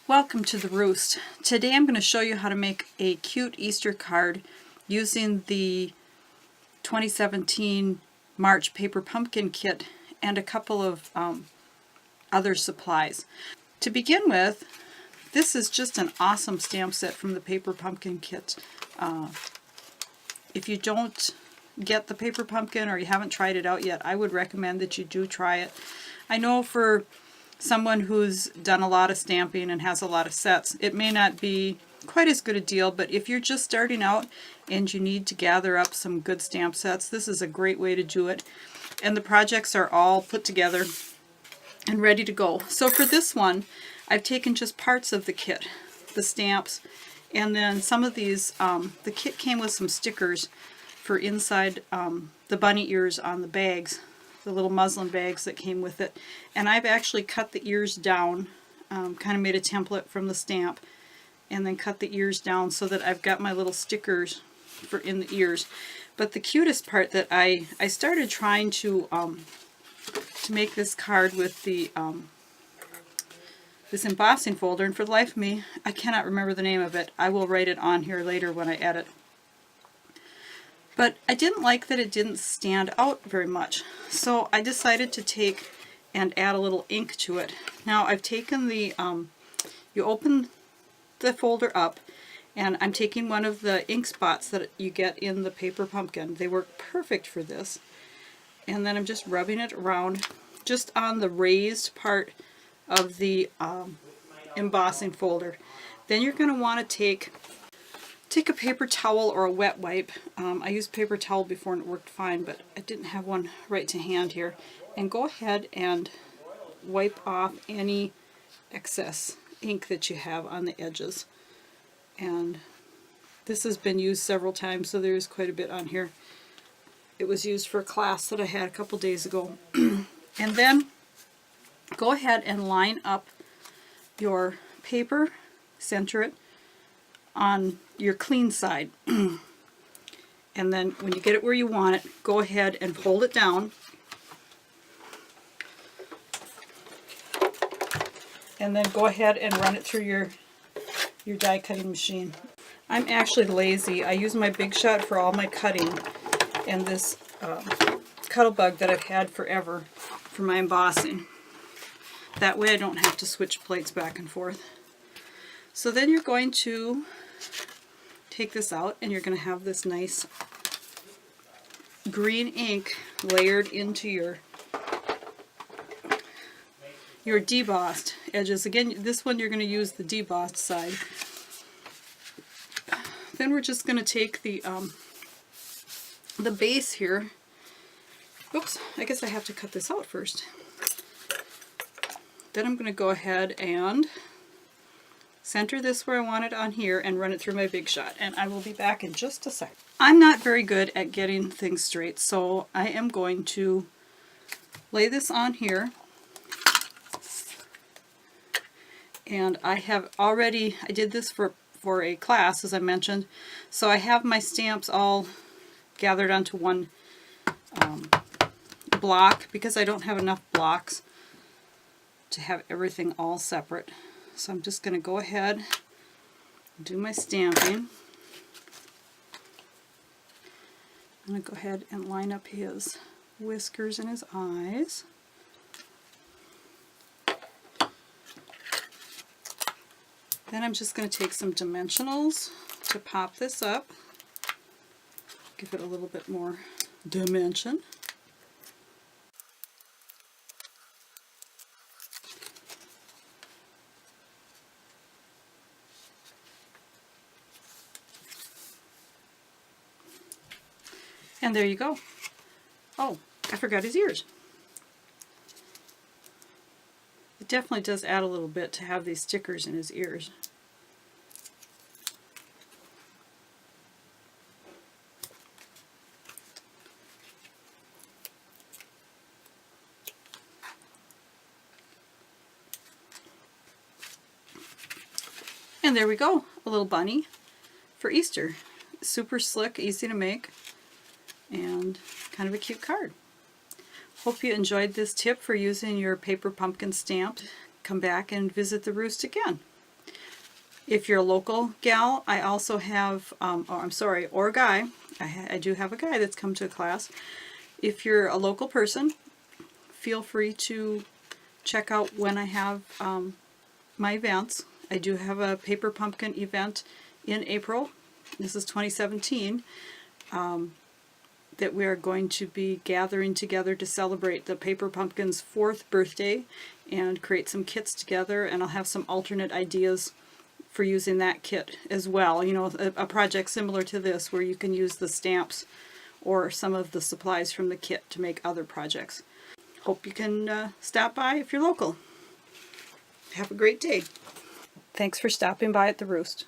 Welcome to the Roost. Today I'm going to show you how to make a cute Easter card using the 2017 March Paper Pumpkin Kit and a couple of other supplies. To begin with, this is just an awesome stamp set from the Paper Pumpkin Kit. If you don't get the Paper Pumpkin or you haven't tried it out yet, I would recommend that you do try it. I know for someone who's done a lot of stamping and has a lot of sets, it may not be quite as good a deal, but if you're just starting out and you need to gather up some good stamp sets, this is a great way to do it. And the projects are all put together and ready to go. So for this one, I've taken just parts of the kit, the stamps, and then some of these, the kit came with some stickers for inside the bunny ears on the bags, the little muslin bags that came with it. And I've actually cut the ears down, kind of made a template from the stamp, and then cut the ears down so that I've got my little stickers for in the ears. But the cutest part that I started trying to make this card with the this embossing folder, and for the life of me, I cannot remember the name of it. I will write it on here later when I edit. But I didn't like that it didn't stand out very much, so I decided to take and add a little ink to it. Now I've taken the, you open the folder up, and I'm taking one of the ink spots that you get in the Paper Pumpkin. They work perfect for this. And then I'm just rubbing it around just on the raised part of the embossing folder. Then you're going to want to take a paper towel or a wet wipe. I used paper towel before and it worked fine, but I didn't have one right to hand here. And go ahead and wipe off any excess ink that you have on the edges. And this has been used several times, so there's quite a bit on here. It was used for a class that I had a couple days ago. And then go ahead and line up your paper, center it on your clean side. And then when you get it where you want it, go ahead and fold it down. And then go ahead and run it through your die cutting machine. I'm actually lazy. I use my Big Shot for all my cutting, and this Cuttlebug that I've had forever for my embossing. That way I don't have to switch plates back and forth. So then you're going to take this out, and you're going to have this nice green ink layered into your debossed edges. Again, this one you're going to use the debossed side. Then we're just going to take the base here. Oops, I guess I have to cut this out first. Then I'm going to go ahead and center this where I want it on here and run it through my Big Shot, and I will be back in just a sec. I'm not very good at getting things straight, so I am going to lay this on here. And I have already, I did this for a class, as I mentioned, so I have my stamps all gathered onto one block because I don't have enough blocks to have everything all separate. So I'm just going to go ahead and do my stamping. I'm going to go ahead and line up his whiskers and his eyes. Then I'm just going to take some dimensionals to pop this up, give it a little bit more dimension. And there you go. Oh, I forgot his ears. It definitely does add a little bit to have these stickers in his ears. And there we go, a little bunny for Easter. Super slick, easy to make, and kind of a cute card. Hope you enjoyed this tip for using your paper pumpkin stamp. Come back and visit the Roost again. If you're a local gal, I also have, or guy, I do have a guy that's come to a class. If you're a local person, feel free to check out when I have my events. I do have a paper pumpkin event in April. This is 2017. That we are going to be gathering together to celebrate the paper pumpkin's 4th birthday and create some kits together, and I'll have some alternate ideas for using that kit as well. You know, a project similar to this where you can use the stamps or some of the supplies from the kit to make other projects. Hope you can stop by if you're local. Have a great day. Thanks for stopping by at the Roost.